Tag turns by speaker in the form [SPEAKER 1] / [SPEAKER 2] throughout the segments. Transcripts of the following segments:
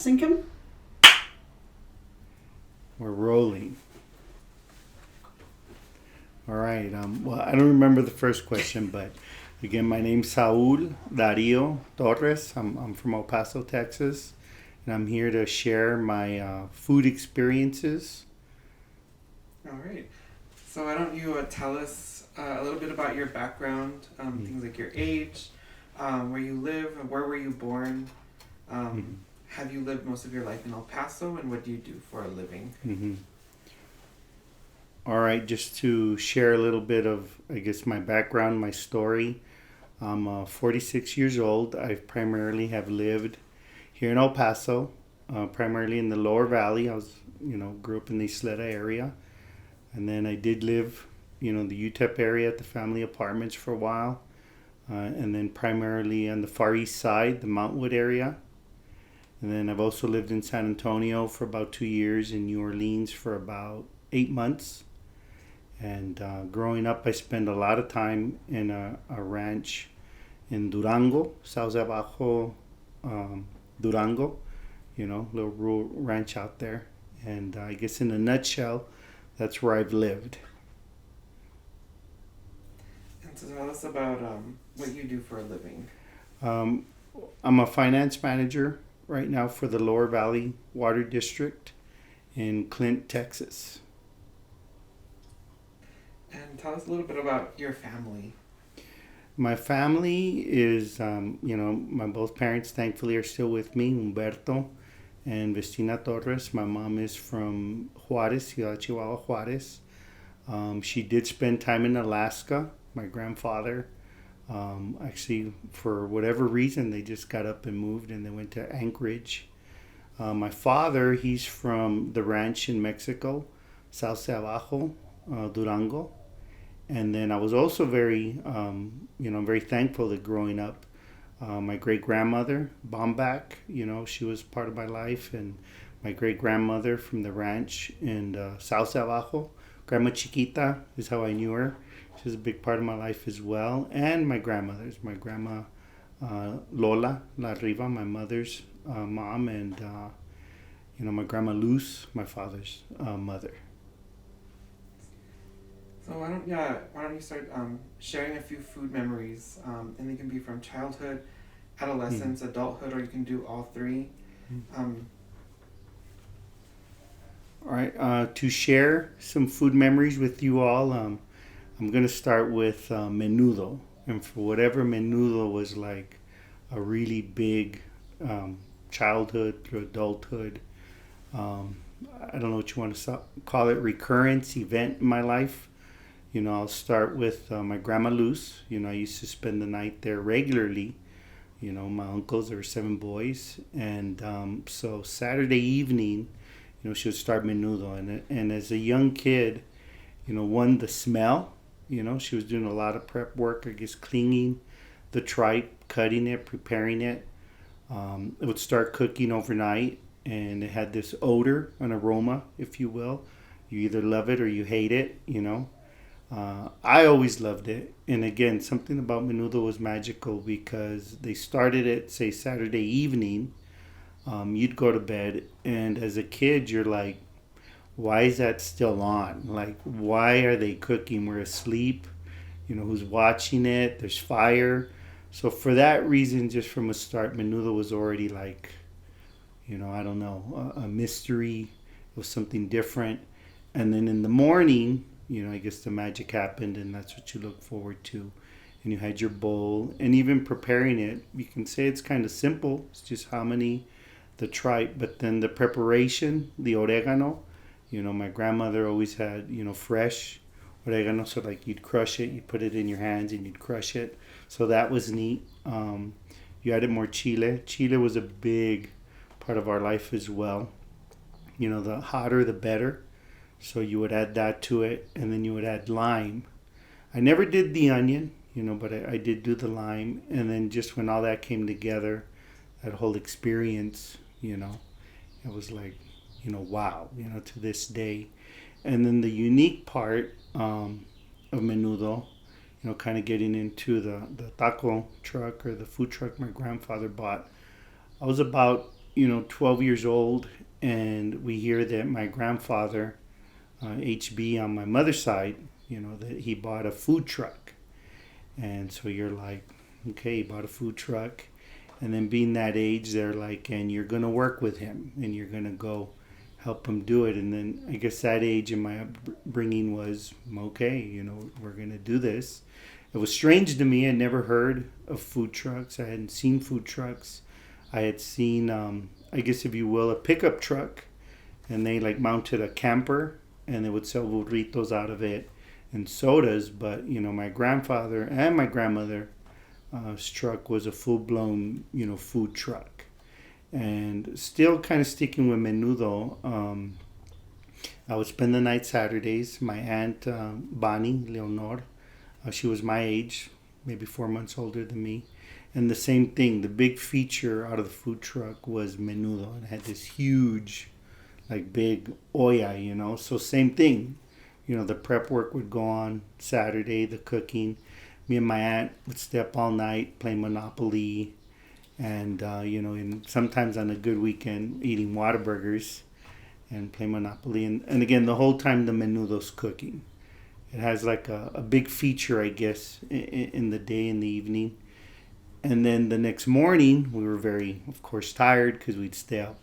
[SPEAKER 1] Sink him?
[SPEAKER 2] We're rolling. All right. Well, I don't remember the first question, but again, my name's Saul Dario Torres. I'm from El Paso, Texas, and I'm here to share my food experiences.
[SPEAKER 3] All right. So why don't you tell us a little bit about your background, things like your age, where you live, where were you born,
[SPEAKER 2] Mhm.
[SPEAKER 3] have you lived most of your life in El Paso, and what do you do for a living?
[SPEAKER 2] Mm-hmm. All right. Just to share a little bit of, I guess, my background, my story. I'm 46 years old. I primarily have lived here in El Paso, primarily in the Lower Valley. I was, grew up in the Isleta area. And then I did live, the UTEP area at the family apartments for a while. And then primarily on the Far East Side, the Mountwood area. And then I've also lived in San Antonio for about 2 years, in New Orleans for about 8 months. And growing up, I spent a lot of time in a ranch in Durango, Sauce Abajo, Durango, little rural ranch out there. And I guess in a nutshell, that's where I've lived.
[SPEAKER 3] And so tell us about what you do for a living.
[SPEAKER 2] Um, I'm a finance manager right now for the Lower Valley Water District in Clint, Texas.
[SPEAKER 3] And tell us a little bit about your family.
[SPEAKER 2] My family is, my both parents thankfully are still with me, Humberto and Vestina Torres. My mom is from Juarez, Ciudad Chihuahua, Juarez. She did spend time in Alaska. My grandfather, actually, for whatever reason, they just got up and moved and they went to Anchorage. My father, he's from the ranch in Mexico, Sauce Abajo, Durango. And then I was also very, very thankful that growing up, my great grandmother, Bombach, she was part of my life, and my great grandmother from the ranch in Sauce Abajo, Grandma Chiquita is how I knew her. She was a big part of my life as well. And my grandmothers, my grandma Lola La Riva, my mother's mom, and my grandma Luz, my father's mother.
[SPEAKER 3] So why don't you start sharing a few food memories, and they can be from childhood, adolescence, adulthood, or you can do all three. Um,
[SPEAKER 2] All right, to share some food memories with you all, I'm going to start with menudo. And for whatever menudo was like a really big childhood through adulthood, um, I don't know what you want to call it, recurrence, event in my life. I'll start with my grandma Luz. I used to spend the night there regularly. My uncles, there were 7 boys. And so Saturday evening, she would start menudo. And as a young kid, one, the smell, she was doing a lot of prep work, I guess, cleaning the tripe, cutting it, preparing it. It would start cooking overnight, and it had this odor, an aroma, if you will. You either love it or you hate it. I always loved it. And again, something about menudo was magical because they started it, say, Saturday evening. You'd go to bed, and as a kid, you're like, why is that still on? Like, why are they cooking? We're asleep. Who's watching it? There's fire. So for that reason, just from a start, menudo was already like, I don't know, a mystery. It was something different. And then in the morning, I guess the magic happened, and that's what you look forward to. And you had your bowl, and even preparing it, you can say it's kind of simple. It's just hominy, the tripe, but then the preparation, the oregano. My grandmother always had, fresh oregano, so like you'd crush it, you put it in your hands, and you'd crush it. So that was neat. You added more chile. Chile was a big part of our life as well. The hotter, the better. So you would add that to it, and then you would add lime. I never did the onion, but I did do the lime. And then just when all that came together, that whole experience, it was like, wow, to this day. And then the unique part of menudo, kind of getting into the taco truck or the food truck my grandfather bought. I was about, 12 years old, and we hear that my grandfather, HB on my mother's side, that he bought a food truck. And so you're like, okay, he bought a food truck. And then being that age, they're like, and you're going to work with him and you're going to go help him do it. And then I guess that age in my upbringing was, okay, we're going to do this. It was strange to me. I never heard of food trucks. I hadn't seen food trucks. I had seen, I guess if you will, a pickup truck, and they like mounted a camper and they would sell burritos out of it and sodas. But, my grandfather and my grandmother truck was a full-blown, food truck. And still kind of sticking with menudo, I would spend the night Saturdays. My aunt, Bonnie Leonor, she was my age, maybe 4 months older than me. And the same thing, the big feature out of the food truck was menudo. It had this huge, like big olla, So same thing, the prep work would go on Saturday, the cooking. Me and my aunt would stay up all night playing Monopoly, and and sometimes on a good weekend eating Whataburgers and play Monopoly. And again, the whole time the menudo's cooking. It has like a big feature, I guess, in the day and the evening. And then the next morning, we were very, of course, tired because we'd stay up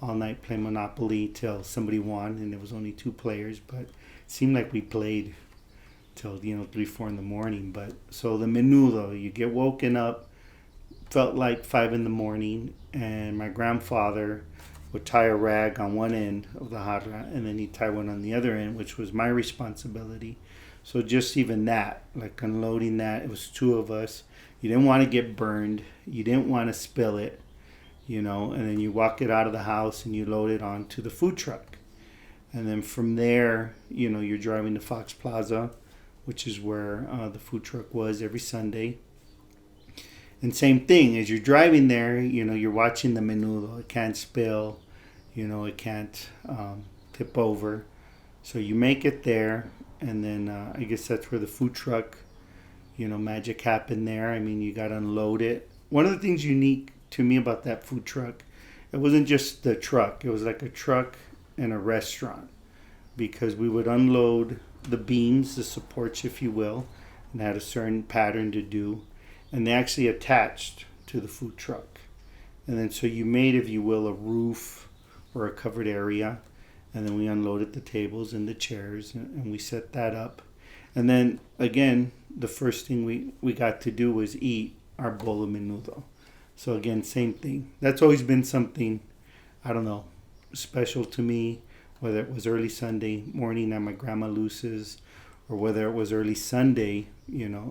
[SPEAKER 2] all night playing Monopoly till somebody won, and there was only 2 players, but it seemed like we played till 3-4 in the morning. But so the menudo, you get woken up, felt like 5 in the morning, and my grandfather would tie a rag on one end of the jarra, and then he'd tie one on the other end, which was my responsibility. So just even that, like unloading that, it was 2 of us. You didn't want to get burned, you didn't want to spill it, and then you walk it out of the house and you load it onto the food truck. And then from there, you're driving to Fox Plaza, which is where the food truck was every Sunday. And same thing, as you're driving there, you're watching the menudo. It can't spill, it can't tip over. So you make it there, and then I guess that's where the food truck, magic happened there. I mean, you got to unload it. One of the things unique to me about that food truck, it wasn't just the truck. It was like a truck and a restaurant, because we would unload the beams, the supports, if you will, and had a certain pattern to do. And they actually attached to the food truck. And then so you made, if you will, a roof or a covered area. And then we unloaded the tables and the chairs, and we set that up. And then, again, the first thing we got to do was eat our bowl of menudo. So again, same thing. That's always been something, I don't know, special to me, whether it was early Sunday morning at my grandma Luce's, or whether it was early Sunday,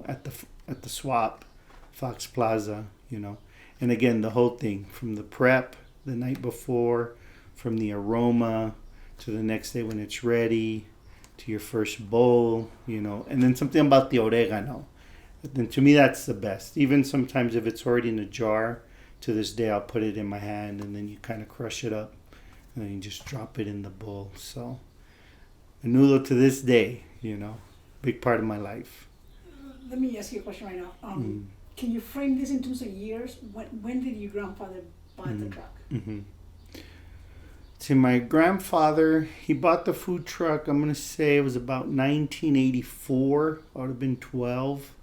[SPEAKER 2] at the swap, Fox Plaza, And again, the whole thing, from the prep the night before, from the aroma to the next day when it's ready, to your first bowl, and then something about the oregano. And to me, that's the best. Even sometimes if it's already in a jar, to this day, I'll put it in my hand, and then you kind of crush it up, and then you just drop it in the bowl. So, menudo to this day, big part of my life.
[SPEAKER 1] Let me ask you a question right now. Can you frame this in terms of years? When did your grandfather buy the truck?
[SPEAKER 2] Mm-hmm. To my grandfather, he bought the food truck, I'm going to say it was about 1984. I would have been 12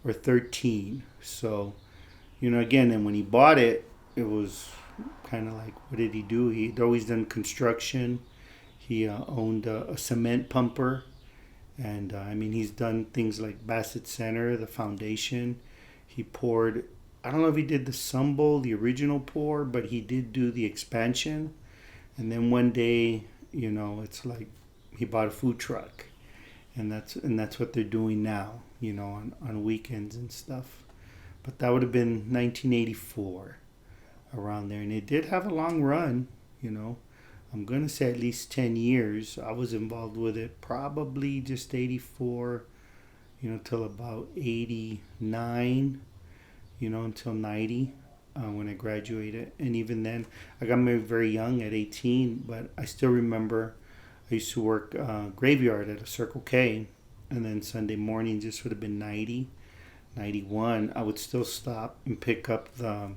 [SPEAKER 2] or 13. So, again, and when he bought it, it was kind of like, what did he do? He'd always done construction. He owned a cement pumper. And, he's done things like Bassett Center, the foundation. He poured, I don't know if he did the Sun Bowl, the original pour, but he did do the expansion. And then one day, it's like he bought a food truck. And that's what they're doing now, on weekends and stuff. But that would have been 1984, around there. And it did have a long run, I'm going to say at least 10 years. I was involved with it probably just 84, till about 89, until 90, when I graduated. And even then, I got married very young at 18, but I still remember I used to work graveyard at a Circle K, and then Sunday morning just would have been 90, 91. I would still stop and pick up the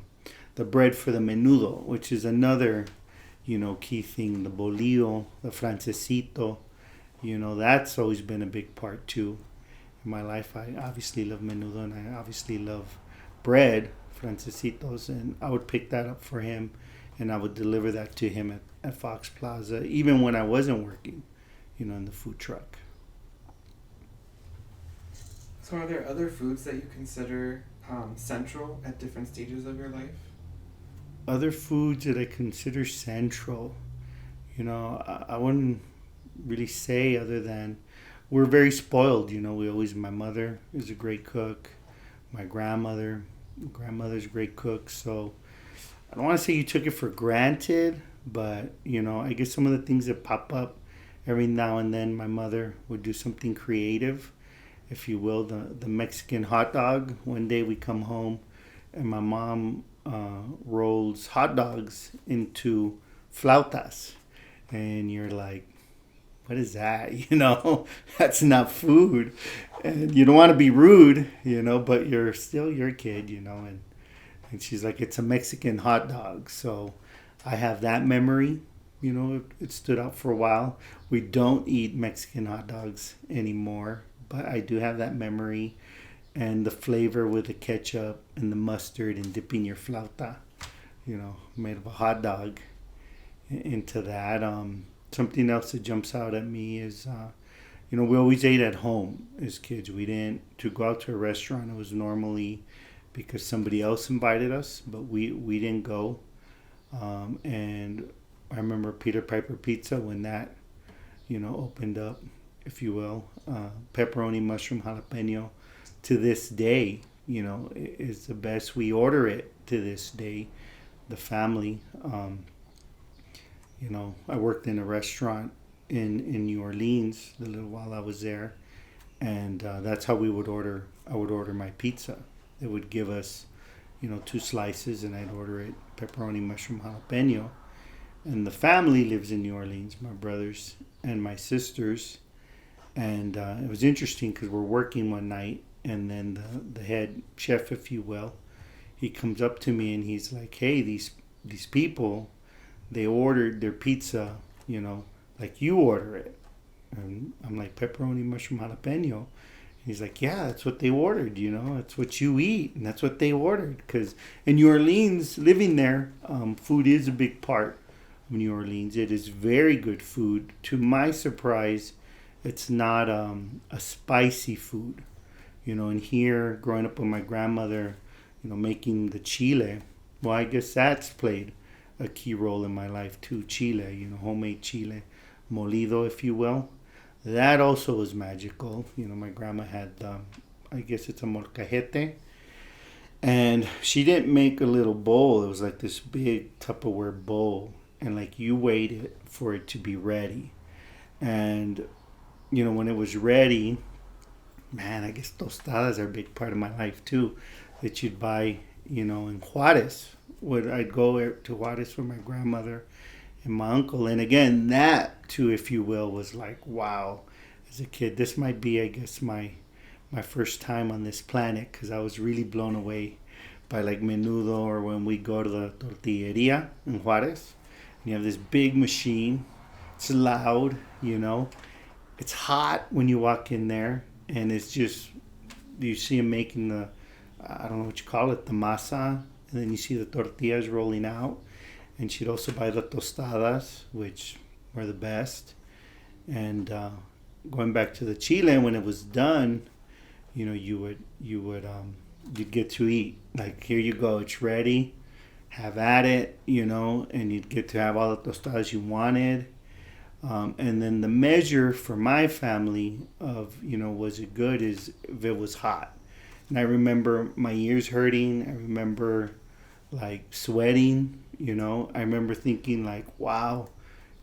[SPEAKER 2] the bread for the menudo, which is another, key thing. The bolillo, the francesito, that's always been a big part too. In my life, I obviously love menudo and I obviously love bread, francesitos, and I would pick that up for him and I would deliver that to him at Fox Plaza, even when I wasn't working, in the food truck.
[SPEAKER 3] So are there other foods that you consider central at different stages of your life?
[SPEAKER 2] Other foods that I consider central, I wouldn't really say other than we're very spoiled. My mother is a great cook. My grandmother's a great cook. So I don't want to say you took it for granted, but, I guess some of the things that pop up every now and then, my mother would do something creative, if you will, the Mexican hot dog. One day we come home and my mom rolls hot dogs into flautas. And you're like, what is that? That's not food. And you don't want to be rude, but you're still your kid, and she's like, it's a Mexican hot dog. So I have that memory. It stood out for a while. We don't eat Mexican hot dogs anymore, but I do have that memory and the flavor with the ketchup and the mustard and dipping your flauta, made of a hot dog into that. Something else that jumps out at me is, we always ate at home as kids. We didn't, to go out to a restaurant, it was normally because somebody else invited us, but we didn't go. And I remember Peter Piper Pizza when that, opened up, if you will. Pepperoni, mushroom, jalapeno, to this day, is the best. We order it to this day, the family. I worked in a restaurant in New Orleans the little while I was there, and that's how I would order my pizza. They would give us, 2 slices, and I'd order it pepperoni, mushroom, jalapeno. And the family lives in New Orleans, my brothers and my sisters. And it was interesting because we're working one night, and then the head chef, if you will, he comes up to me and he's like, hey, these people, they ordered their pizza, like you order it. And I'm like, pepperoni, mushroom, jalapeno. He's like, yeah, that's what they ordered, that's what you eat, and that's what they ordered. Because in New Orleans, living there, food is a big part of New Orleans. It is very good food. To my surprise, it's not a spicy food. And here, growing up with my grandmother, making the chile, well, I guess that's played a key role in my life too. Chile, homemade chile, molido, if you will. That also was magical. My grandma had, I guess it's a molcajete. And she didn't make a little bowl. It was like this big Tupperware bowl. And like you waited for it to be ready. And, when it was ready, man, I guess tostadas are a big part of my life too. That you'd buy, in Juarez. I'd go to Juarez with my grandmother and my uncle. And again, that too, if you will, was like, wow. As a kid, this might be, I guess, my first time on this planet, because I was really blown away by like menudo, or when we go to the tortilleria in Juarez. And you have this big machine. It's loud, It's hot when you walk in there. And it's just, you see them making the, I don't know what you call it, the masa. And then you see the tortillas rolling out. And she'd also buy the tostadas, which were the best. And going back to the chile, when it was done, you'd get to eat. Like, here you go, it's ready. Have at it, and you'd get to have all the tostadas you wanted. And then the measure for my family of, was it good, is if it was hot. And I remember my ears hurting. I remember like sweating. I remember thinking like, wow,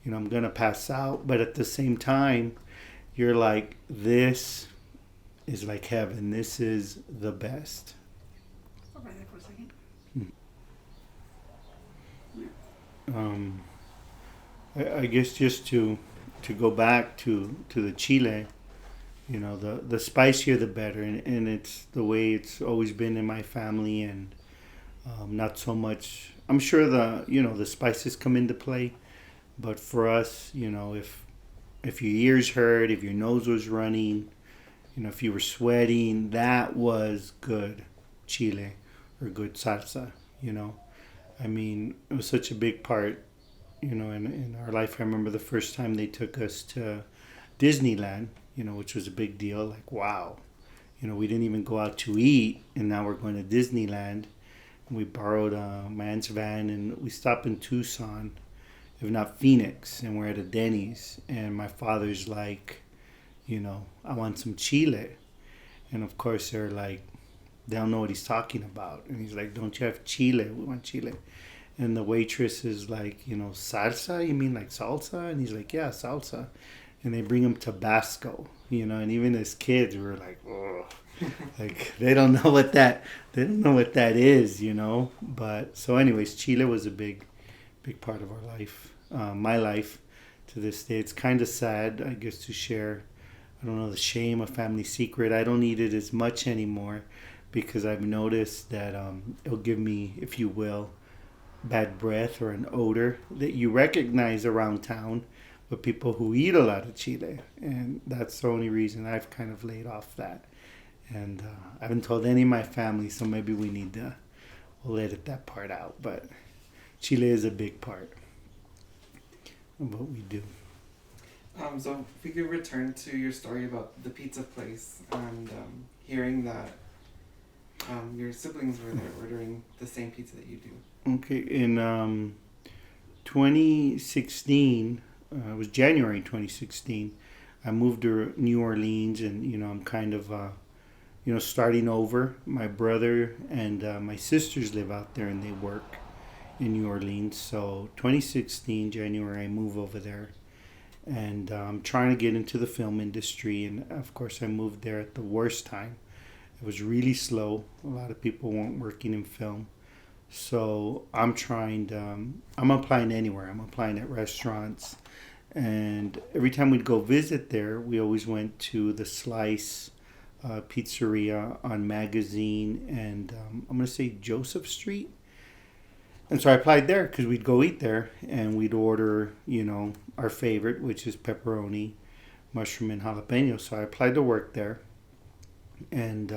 [SPEAKER 2] I'm going to pass out. But at the same time, you're like, this is like heaven. This is the best.
[SPEAKER 1] Stop right there for a second.
[SPEAKER 2] I guess just to go back to the chile, the spicier the better. And it's the way it's always been in my family. And Not so much. I'm sure the spices come into play, but for us, if your ears hurt, if your nose was running, if you were sweating, that was good chile or good salsa. You know, I mean, it was such a big part. In our life. I remember the first time they took us to Disneyland. Which was a big deal. Like, wow. We didn't even go out to eat, and now we're going to Disneyland. We borrowed a man's van, and we stopped in Tucson, if not Phoenix, and we're at a Denny's. And my father's like, I want some chile. And of course, they're like, they don't know what he's talking about. And he's like, don't you have chile? We want chile. And the waitress is like, salsa? You mean like salsa? And he's like, yeah, salsa. And they bring him Tabasco, and even as kids, we were like, oh, like they don't know what that is, But so, anyways, Chile was a big part of our life, my life to this day. It's kind of sad, I guess, to share. I don't know, the shame, a family secret. I don't eat it as much anymore because I've noticed that it'll give me, if you will, bad breath or an odor that you recognize around town with people who eat a lot of chile, and that's the only reason I've kind of laid off that. And I haven't told any of my family, so maybe we'll edit that part out. But chile is a big part of what we do.
[SPEAKER 3] So if we could return to your story about the pizza place and hearing that your siblings were there ordering the same pizza that you do.
[SPEAKER 2] Okay, in 2016, it was January 2016, I moved to New Orleans, and I'm kind of starting over. My brother and my sisters live out there, and they work in New Orleans. So 2016 January, I move over there, and I'm trying to get into the film industry. And of course, I moved there at the worst time. It was really slow. A lot of people weren't working in film. So I'm I'm applying anywhere. I'm applying at restaurants. And every time we'd go visit there, we always went to the Slice Pizzeria on Magazine and I'm going to say Joseph Street. And so I applied there because we'd go eat there and we'd order, our favorite, which is pepperoni, mushroom, and jalapeno. So I applied to work there. And,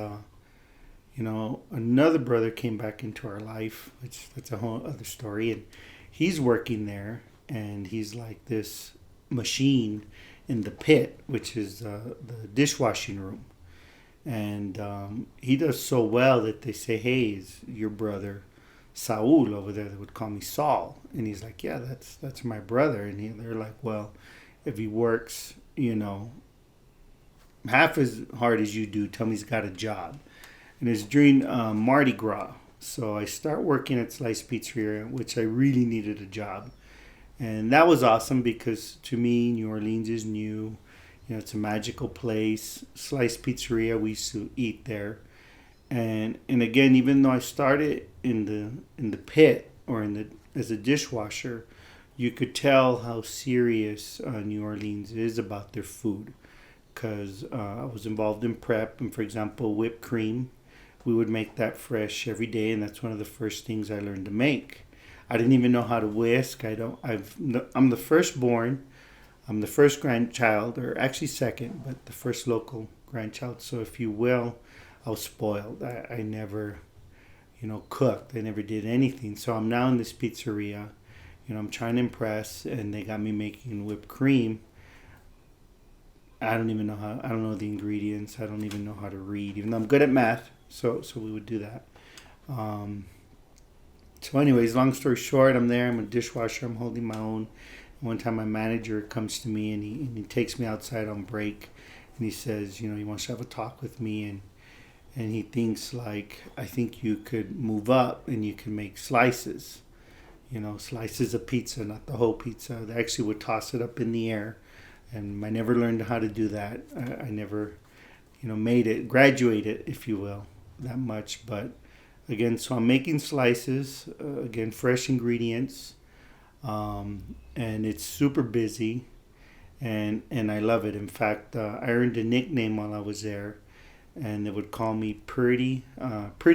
[SPEAKER 2] another brother came back into our life, which that's a whole other story. And he's working there, and he's like this machine in the pit, which is the dishwashing room. And he does so well that they say, hey, is your brother Saul over there? They would call me Saul. And he's like, yeah, that's my brother. And they're like, well, if he works, half as hard as you do, tell me he's got a job. And it's during Mardi Gras. So I start working at Slice Pizzeria, which I really needed a job. And that was awesome because to me, New Orleans is new. It's a magical place. Slice Pizzeria, we used to eat there. And again, even though I started in the pit or as a dishwasher, you could tell how serious New Orleans is about their food. Because I was involved in prep, and for example, whipped cream, we would make that fresh every day, and that's one of the first things I learned to make. I didn't even know how to whisk. I'm the firstborn. I'm the first grandchild, or actually second, but the first local grandchild. So if you will, I was spoiled. I never, cooked. I never did anything. So I'm now in this pizzeria. I'm trying to impress, and they got me making whipped cream. I don't know the ingredients. I don't even know how to read, even though I'm good at math. So we would do that. So anyways, long story short, I'm there. I'm a dishwasher. I'm holding my own. One time my manager comes to me and he takes me outside on break. And he says, he wants to have a talk with me. And he thinks like, I think you could move up and you can make slices. Slices of pizza, not the whole pizza. They actually would toss it up in the air. And I never learned how to do that. I never, made it, graduated, if you will, that much. But again, so I'm making slices, again, fresh ingredients. And it's super busy. And I love it. In fact, I earned a nickname while I was there. And they would call me Pretty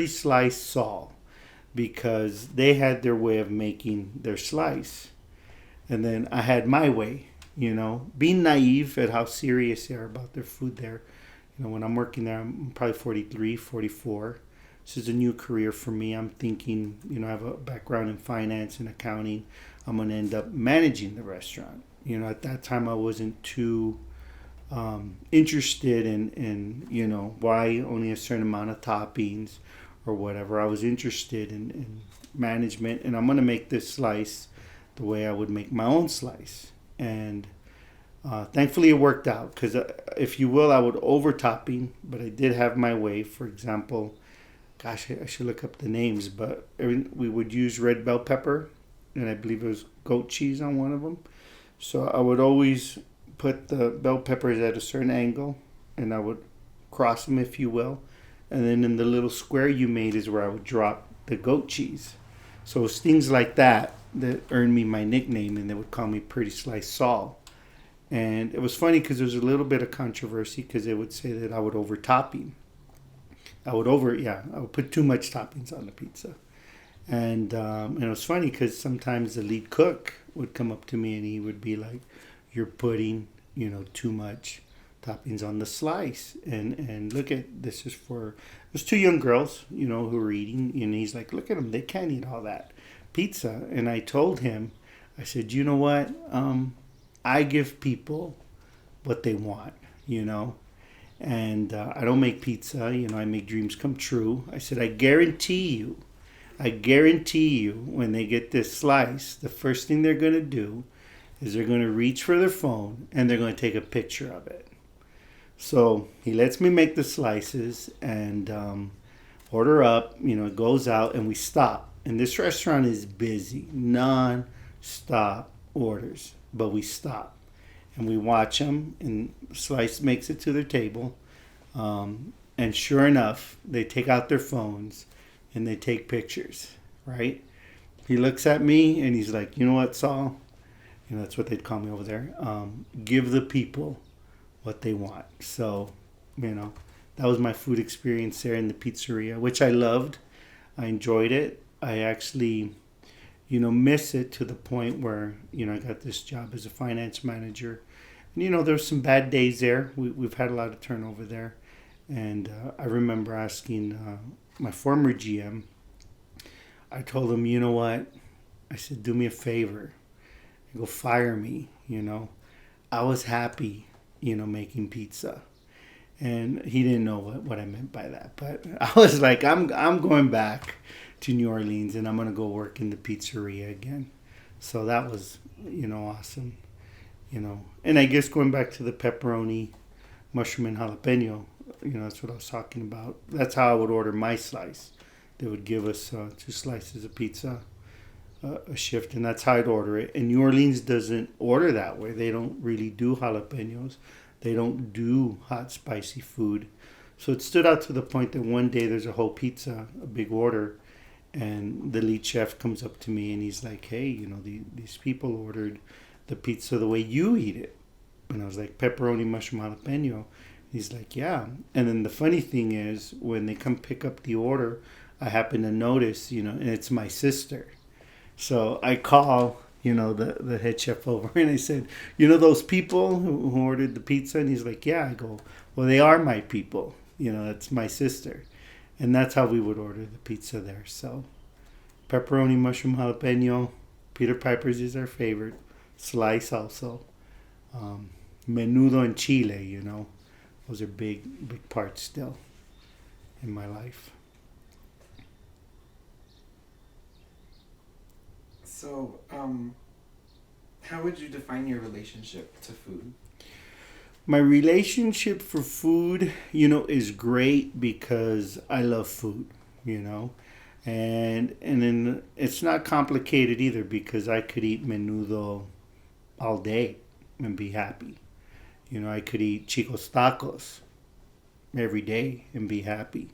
[SPEAKER 2] Slice Saul. because they had their way of making their slice. And then I had my way, being naive at how serious they are about their food there. When I'm working there, I'm probably 43, 44. This is a new career for me. I'm thinking, I have a background in finance and accounting. I'm going to end up managing the restaurant. At that time, I wasn't too interested in why only a certain amount of toppings or whatever. I was interested in management, and I'm going to make this slice the way I would make my own slice. And thankfully, it worked out because, if you will, I would over topping, but I did have my way. For example, gosh, I should look up the names, but we would use red bell pepper, and I believe it was goat cheese on one of them. So I would always put the bell peppers at a certain angle, and I would cross them, if you will. And then in the little square you made is where I would drop the goat cheese. So it's things like that earned me my nickname, and they would call me Pretty Slice Saul. And it was funny because there was a little bit of controversy because they would say that I would over topping. I would put too much toppings on the pizza. And it was funny because sometimes the lead cook would come up to me and he would be like, "You're putting, too much toppings on the slice." And look at, this is for, it was two young girls, who were eating. And he's like, "Look at them, they can't eat all that pizza." And I told him, I said, "You know what? I give people what they want, And I don't make pizza, I make dreams come true." I said, I guarantee you, when they get this slice, the first thing they're going to do is they're going to reach for their phone and they're going to take a picture of it." So he lets me make the slices and order up, it goes out and we stop. And this restaurant is busy, non-stop orders, but we stop. And we watch them, and Slice makes it to their table. And sure enough, they take out their phones and they take pictures, right? He looks at me and he's like, "You know what, Saul?" That's what they'd call me over there. Give the people what they want. So, that was my food experience there in the pizzeria, which I loved. I enjoyed it. I actually, miss it to the point where, I got this job as a finance manager. And, there's some bad days there. We've had a lot of turnover there. And I remember asking my former GM, I told him, "You know what?" I said, "Do me a favor. Go fire me." I was happy, making pizza. And he didn't know what I meant by that. But I was like, I'm going back to New Orleans and I'm going to go work in the pizzeria again. So that was, awesome. And I guess going back to the pepperoni, mushroom, and jalapeno, that's what I was talking about. That's how I would order my slice. They would give us 2 slices of pizza a shift, and that's how I'd order it. And New Orleans doesn't order that way. They don't really do jalapenos. They don't do hot, spicy food. So it stood out to the point that one day there's a whole pizza, a big order, and the lead chef comes up to me and he's like, "Hey, these people ordered the pizza the way you eat it." And I was like, "Pepperoni, mushroom, jalapeno." He's like, "Yeah." And then the funny thing is, when they come pick up the order, I happen to notice, and it's my sister. So I call, the head chef over and I said, "Those people who ordered the pizza?" And he's like, "Yeah." I go, "Well, they are my people. It's my sister." And that's how we would order the pizza there. So pepperoni, mushroom, jalapeno. Peter Piper's is our favorite. Slice also. Menudo and chile, Those are big parts still in my life.
[SPEAKER 3] So, how would you define your relationship to food?
[SPEAKER 2] My relationship for food, is great because I love food, and then it's not complicated either because I could eat menudo all day and be happy. I could eat chicos tacos every day and be happy.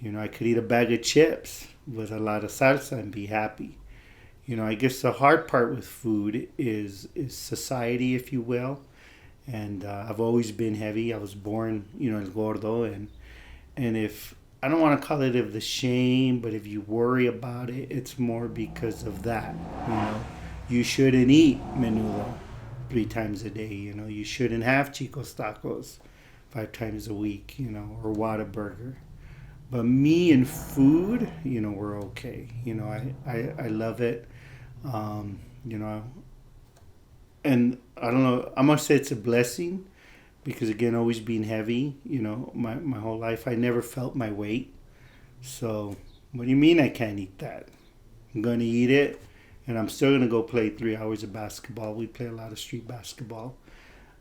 [SPEAKER 2] I could eat a bag of chips with a lot of salsa and be happy. I guess the hard part with food is society, if you will. And I've always been heavy. I was born, el gordo. And if I don't want to call it of the shame, but if you worry about it, it's more because of that. You know, you shouldn't eat menudo 3 times a day. You know, you shouldn't have chicos tacos 5 times a week. You know, or Whataburger. But me and food, you know, we're okay. You know, I love it. You know, and I don't know. I must say it's a blessing because again, always being heavy. You know, my whole life, I never felt my weight. So, what do you mean I can't eat that? I'm going to eat it, and I'm still going to go play 3 hours of basketball. We play a lot of street basketball.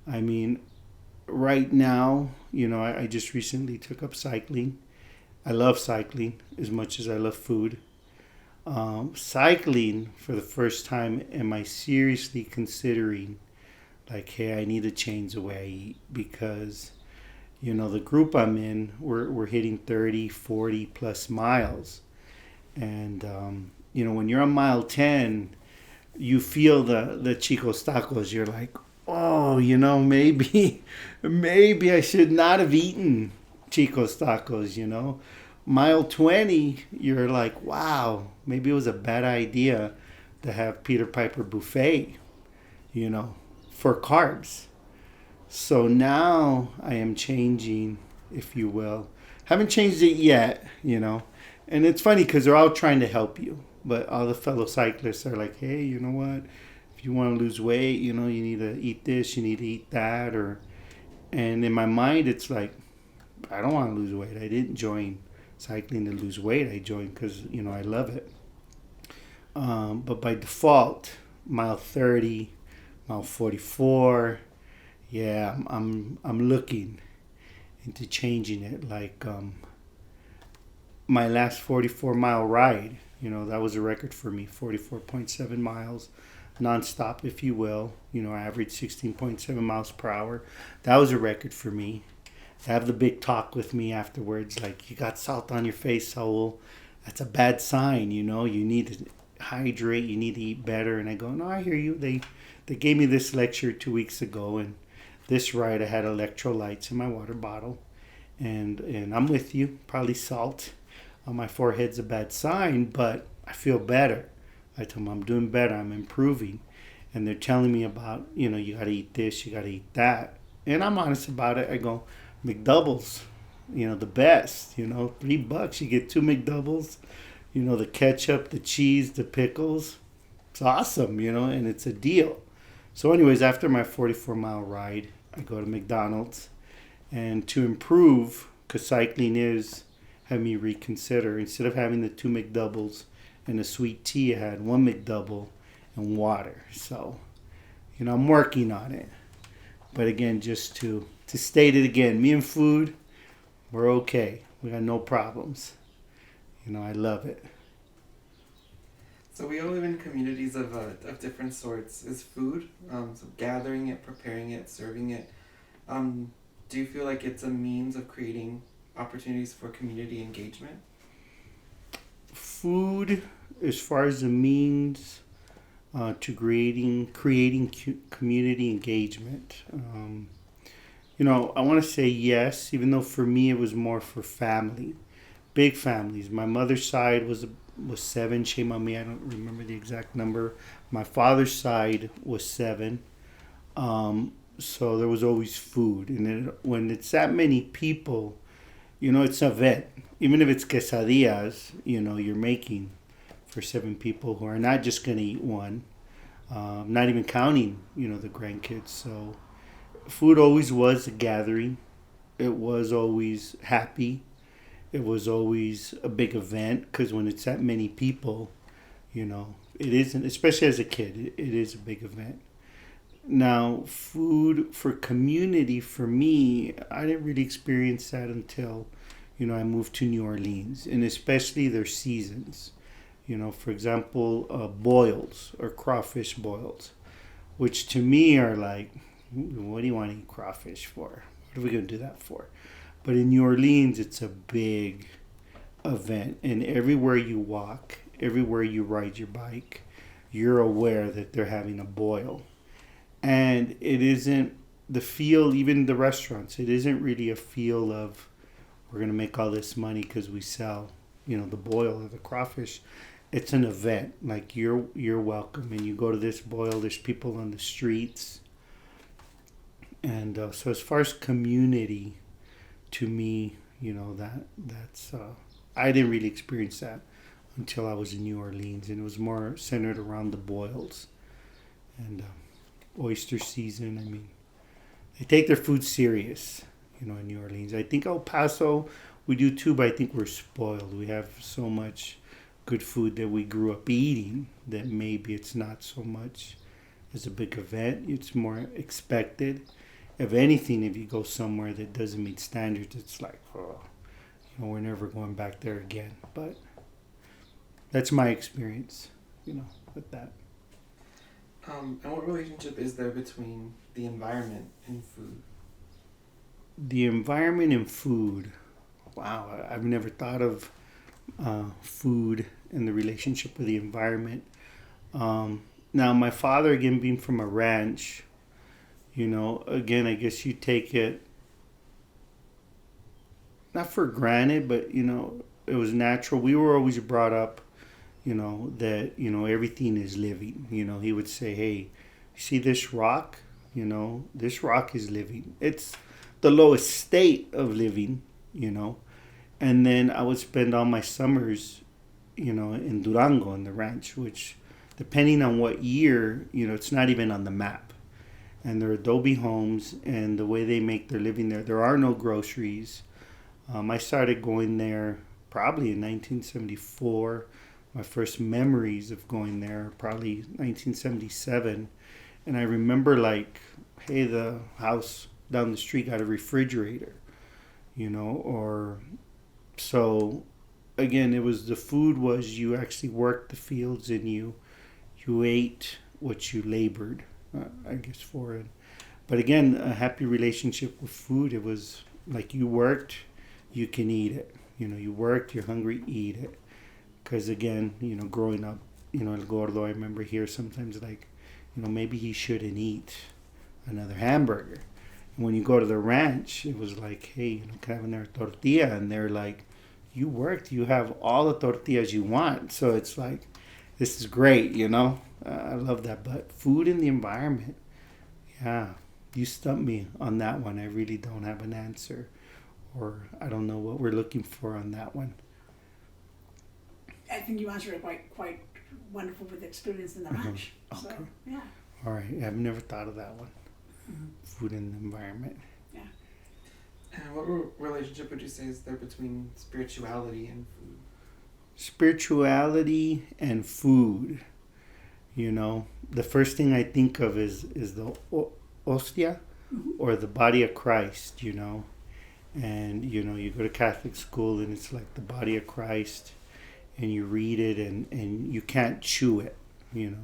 [SPEAKER 2] I mean, right now, you know, I just recently took up cycling. I love cycling as much as I love food. Cycling, for the first time, am I seriously considering, like, hey, I need to change the way I eat because you know, the group I'm in, we're hitting 30, 40 plus miles. And, you know, when you're on mile 10, you feel the Chicos tacos. You're like, oh, you know, maybe I should not have eaten Chicos tacos, you know. Mile 20, you're like, wow, maybe it was a bad idea to have Peter Piper buffet, you know, for carbs. So now I am changing, if you will. Haven't changed it yet, you know. And it's funny because they're all trying to help you. But all the fellow cyclists are like, hey, you know what? If you want to lose weight, you know, you need to eat this, you need to eat that. And in my mind, it's like, I don't want to lose weight. I didn't join cycling to lose weight. I joined because, you know, I love it. But by default, mile 30, mile 44... yeah, I'm looking into changing it. Like my last 44-mile ride, you know, that was a record for me. 44.7 miles, nonstop, if you will. You know, I averaged 16.7 miles per hour. That was a record for me. To have the big talk with me afterwards, like, you got salt on your face, Saul. That's a bad sign, you know. You need to hydrate. You need to eat better. And I go, no, I hear you. They gave me this lecture 2 weeks ago, and this ride, I had electrolytes in my water bottle, and I'm with you. Probably salt on my forehead's a bad sign, but I feel better. I told them I'm doing better. I'm improving, and they're telling me about, you know, you got to eat this, you got to eat that, and I'm honest about it. I go, McDoubles, you know, the best. You know, $3 you get 2 McDoubles. You know, the ketchup, the cheese, the pickles. It's awesome, you know, and it's a deal. So anyways, after my 44-mile ride, I go to McDonald's, and to improve, because cycling is having me reconsider, instead of having the 2 McDoubles and a sweet tea, I had 1 McDouble and water. So, you know, I'm working on it. But again, just to state it again, me and food, we're okay. We got no problems. You know, I love it.
[SPEAKER 3] So we all live in communities of different sorts. Is food, so gathering it, preparing it, serving it, do you feel like it's a means of creating opportunities for community engagement?
[SPEAKER 2] Food, as far as the means to creating community engagement, you know, I want to say yes, even though for me it was more for family, big families. My mother's side was 7. Shame on me, I don't remember the exact number. My father's side was 7. So there was always food. And when it's that many people, you know, it's an event. Even if it's quesadillas, you know, you're making for 7 people who are not just going to eat one. Not even counting, you know, the grandkids. So food always was a gathering. It was always happy. It was always a big event, because when it's that many people, you know, it isn't, especially as a kid, it is a big event. Now, food for community, for me, I didn't really experience that until, you know, I moved to New Orleans, and especially their seasons. You know, for example, boils or crawfish boils, which to me are like, what do you want to eat crawfish for? What are we going to do that for? But in New Orleans, it's a big event. And everywhere you walk, everywhere you ride your bike, you're aware that they're having a boil. And it isn't the feel, even the restaurants, it isn't really a feel of we're going to make all this money because we sell, the boil or the crawfish. It's an event. Like you're welcome, and you go to this boil. There's people on the streets, and so as far as community, to me, that's I didn't really experience that until I was in New Orleans, and it was more centered around the boils and oyster season. I mean, they take their food serious, in New Orleans. I think El Paso we do too, but I think we're spoiled. We have so much good food that we grew up eating that maybe it's not so much as a big event. It's more expected. If anything, if you go somewhere that doesn't meet standards, it's like, oh, we're never going back there again. But that's my experience, with that.
[SPEAKER 3] And what relationship is there between the environment and food?
[SPEAKER 2] The environment and food. Wow, I've never thought of food and the relationship with the environment. Now, my father, again, being from a ranch, again, I guess you take it not for granted, but, it was natural. We were always brought up, that, everything is living. He would say, hey, you see this rock? This rock is living. It's the lowest state of living, And then I would spend all my summers, in Durango, in the ranch, which, depending on what year, it's not even on the map. And they're adobe homes, and the way they make their living there are no groceries. I started going there probably in 1974. My first memories of going there probably 1977. And I remember hey, the house down the street got a refrigerator, or so again, it was the food was you actually worked the fields and you ate what you labored, I guess, for it. But again, a happy relationship with food. It was like you worked, you can eat it. You worked, you're hungry, eat it. Because again, growing up, El Gordo, I remember here sometimes maybe he shouldn't eat another hamburger. And when you go to the ranch, it was like, hey, can I have another tortilla? And they're like, you worked, you have all the tortillas you want. So it's like, this is great, I love that. But food and the environment, yeah, you stumped me on that one. I really don't have an answer, or I don't know what we're looking for on that one.
[SPEAKER 1] I think you answered it quite wonderful with the experience in the ranch.
[SPEAKER 2] Okay.
[SPEAKER 1] So, yeah.
[SPEAKER 2] All right. I've never thought of that one. Mm-hmm. Food and the environment.
[SPEAKER 1] Yeah.
[SPEAKER 3] And what relationship would you say is there between spirituality and food?
[SPEAKER 2] Spirituality and food. The first thing I think of is the hostia, mm-hmm. or the body of Christ, And, you go to Catholic school and it's like the body of Christ, and you read it and you can't chew it.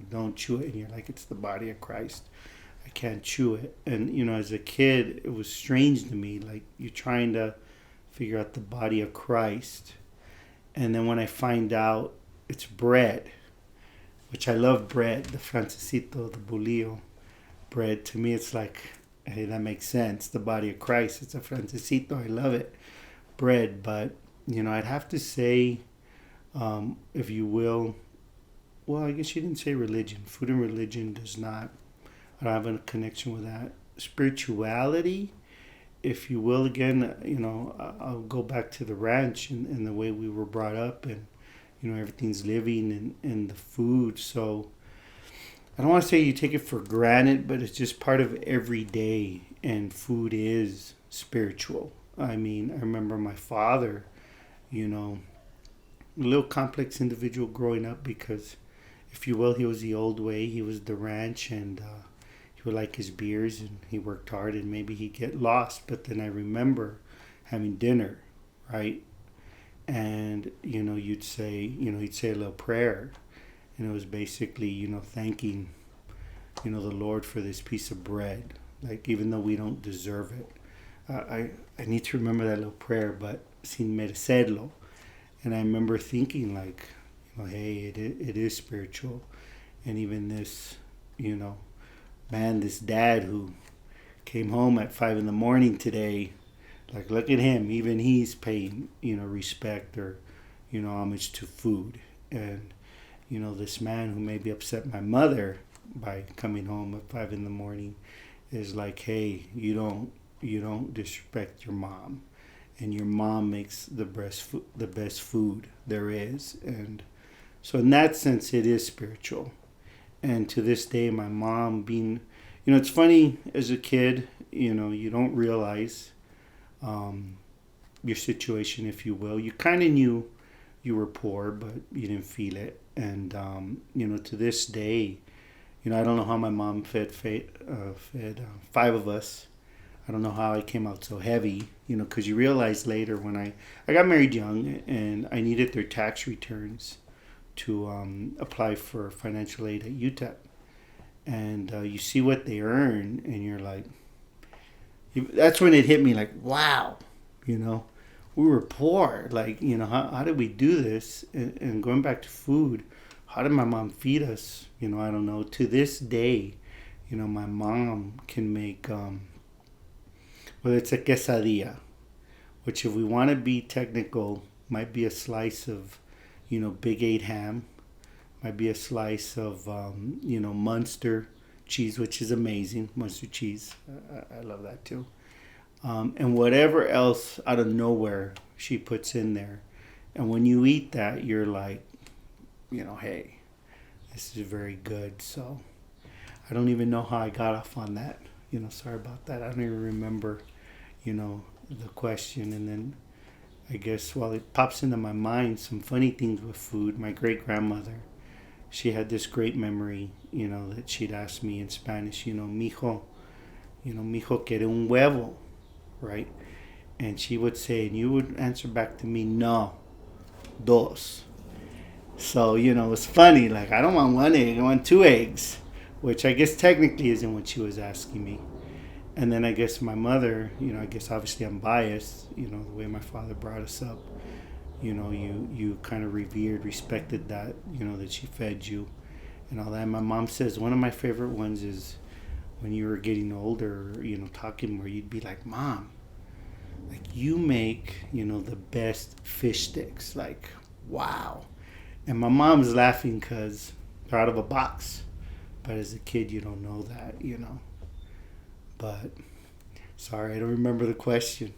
[SPEAKER 2] Don't chew it. And you're like, it's the body of Christ. I can't chew it. And, as a kid, it was strange to me. Like, you're trying to figure out the body of Christ. And then when I find out it's bread, which I love bread, the francesito, the bolillo bread, to me it's like, hey, that makes sense. The body of Christ. It's a francesito. I love it. Bread. But, I'd have to say, if you will, well, I guess you didn't say religion. Food and religion does not, I don't have a connection with that. Spirituality, if you will, again, I'll go back to the ranch and the way we were brought up, and, everything's living and the food. So I don't want to say you take it for granted, but it's just part of every day, and food is spiritual. I mean, I remember my father, a little complex individual growing up, because, if you will, he was the old way. He was the ranch, and he would like his beers, and he worked hard, and maybe he'd get lost. But then I remember having dinner, right? And, he'd say a little prayer. And it was basically, thanking, the Lord for this piece of bread. Like, even though we don't deserve it. I need to remember that little prayer, but sin merecerlo. And I remember thinking, like, hey, it is spiritual. And even this, this dad who came home at 5 a.m. today, Like, look at him. Even he's paying, respect or, homage to food. And, this man who maybe upset my mother by coming home at 5 in the morning is like, hey, you don't disrespect your mom. And your mom makes the best food there is. And so in that sense, it is spiritual. And to this day, my mom being, it's funny as a kid, you don't realize your situation, if you will. You kind of knew you were poor, but you didn't feel it. And, to this day, I don't know how my mom fed 5 of us. I don't know how I came out so heavy, because you realize later when I got married young and I needed their tax returns to apply for financial aid at UTEP. And you see what they earn and you're like, that's when it hit me like, wow, we were poor. Like, how did we do this? And going back to food, how did my mom feed us? I don't know. To this day, my mom can make, well, it's a quesadilla, which if we want to be technical, might be a slice of, Big 8 ham, might be a slice of, Munster cheese, which is amazing. Munster cheese. I love that too. And whatever else out of nowhere she puts in there. And when you eat that, you're like, hey, this is very good. So I don't even know how I got off on that. Sorry about that. I don't even remember, the question. And then I guess while it pops into my mind, some funny things with food. My great-grandmother, she had this great memory, that she'd ask me in Spanish, mijo, mijo quiere un huevo, right? And she would say, and you would answer back to me, no, dos. So, it's funny, like, I don't want 1 egg, I want 2 eggs, which I guess technically isn't what she was asking me. And then I guess my mother, I guess obviously I'm biased, the way my father brought us up, you kind of revered, respected that, that she fed you and all that. My mom says one of my favorite ones is when you were getting older, talking where you'd be like, Mom, like you make, the best fish sticks. Like, wow. And my mom's laughing because they're out of a box. But as a kid, you don't know that, But, sorry, I don't remember the question.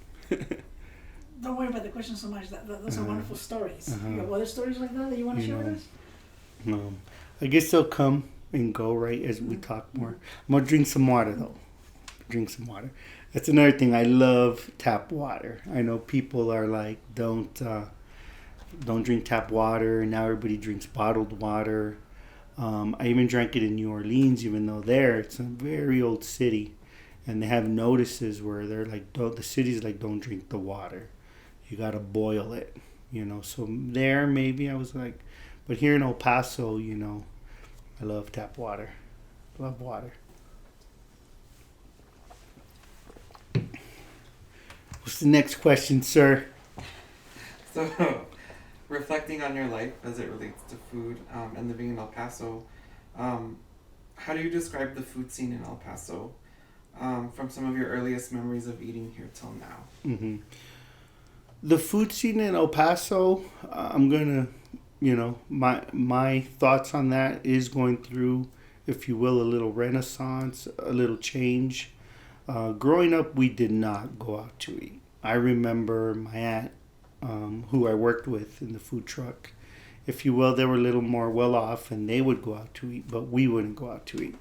[SPEAKER 1] Don't worry about the question so much. Those are wonderful stories.
[SPEAKER 2] Uh-huh.
[SPEAKER 1] You have other stories like that you want to share with us?
[SPEAKER 2] I guess they'll come and go, right, as we talk more. I'm going to drink some water, though. Drink some water. That's another thing. I love tap water. I know people are like, don't drink tap water. Now everybody drinks bottled water. I even drank it in New Orleans, even though it's a very old city. And they have notices where they're like, the city's like, don't drink the water. You got to boil it, So there, maybe I was like, but here in El Paso, I love tap water. Love water. What's the next question, sir?
[SPEAKER 3] So, reflecting on your life as it relates to food and living in El Paso, how do you describe the food scene in El Paso from some of your earliest memories of eating here till now?
[SPEAKER 2] Mm-hmm. The food scene in El Paso, I'm going to, my thoughts on that is going through, if you will, a little renaissance, a little change. Growing up, we did not go out to eat. I remember my aunt, who I worked with in the food truck, if you will, they were a little more well off and they would go out to eat, but we wouldn't go out to eat.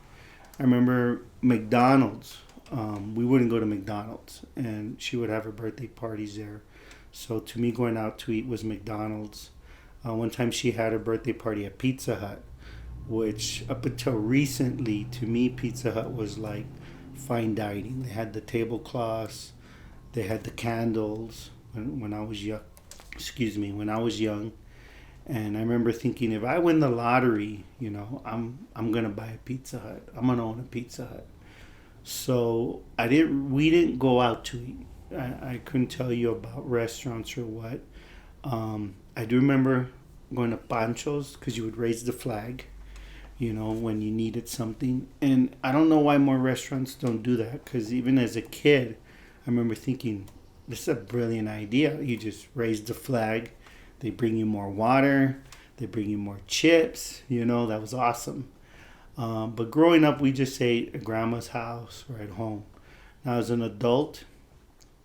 [SPEAKER 2] I remember McDonald's. We wouldn't go to McDonald's, and she would have her birthday parties there. So to me, going out to eat was McDonald's. One time she had a birthday party at Pizza Hut, which up until recently, to me, Pizza Hut was like fine dining. They had the tablecloths, they had the candles when I was young. When I was young. And I remember thinking, if I win the lottery, I'm gonna buy a Pizza Hut. I'm gonna own a Pizza Hut. So we didn't go out to eat. I couldn't tell you about restaurants or what. I do remember going to Pancho's because you would raise the flag, when you needed something. And I don't know why more restaurants don't do that, because even as a kid, I remember thinking, this is a brilliant idea. You just raise the flag. They bring you more water. They bring you more chips. That was awesome. But growing up, we just ate at grandma's house or at home. Now, as an adult,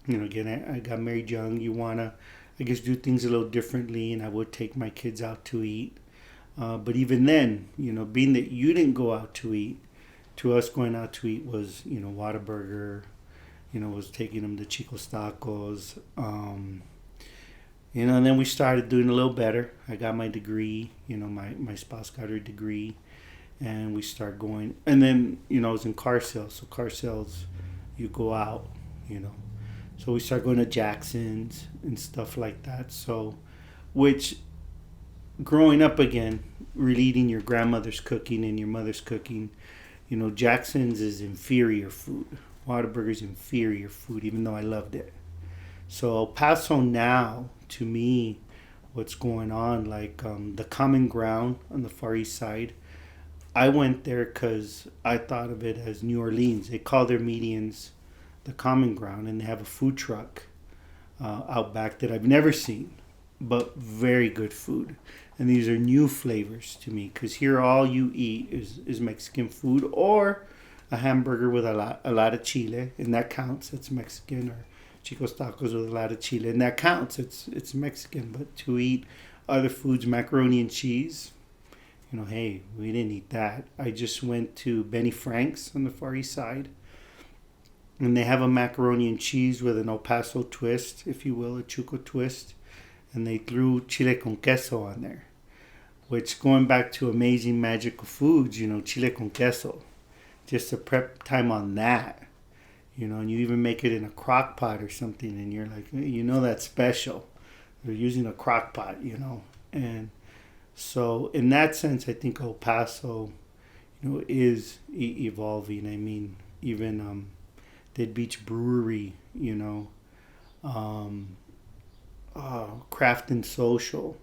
[SPEAKER 2] again, I got married young. You want to, I guess, do things a little differently, and I would take my kids out to eat. But even then, being that you didn't go out to eat, to us going out to eat was, Whataburger, was taking them to Chico's Tacos. And then we started doing a little better. I got my degree, my spouse got her degree, and we started going. And then, I was in car sales. So car sales, you go out, So we started going to Jackson's and stuff like that. So, which growing up again, really eating your grandmother's cooking and your mother's cooking, Jackson's is inferior food. Whataburger's inferior food, even though I loved it. So El Paso now, to me, what's going on, like the common ground on the Far East Side, I went there because I thought of it as New Orleans. They call their medians the common ground, and they have a food truck out back that I've never seen, but very good food. And these are new flavors to me, because here all you eat is Mexican food, or a hamburger with a lot of chile, and that counts. It's Mexican, or Chico's Tacos with a lot of chile, and that counts. It's Mexican. But to eat other foods, macaroni and cheese, hey, we didn't eat that. I just went to Benny Frank's on the Far East Side, and they have a macaroni and cheese with an El Paso twist, if you will, a Chuco twist, and they threw chile con queso on there. Which, going back to amazing magical foods, chile con queso, just the prep time on that, and you even make it in a crock pot or something, and you're like, that's special. They're using a crock pot, and so in that sense, I think El Paso, is evolving. I mean, even Dead Beach Brewery, Craft and Social,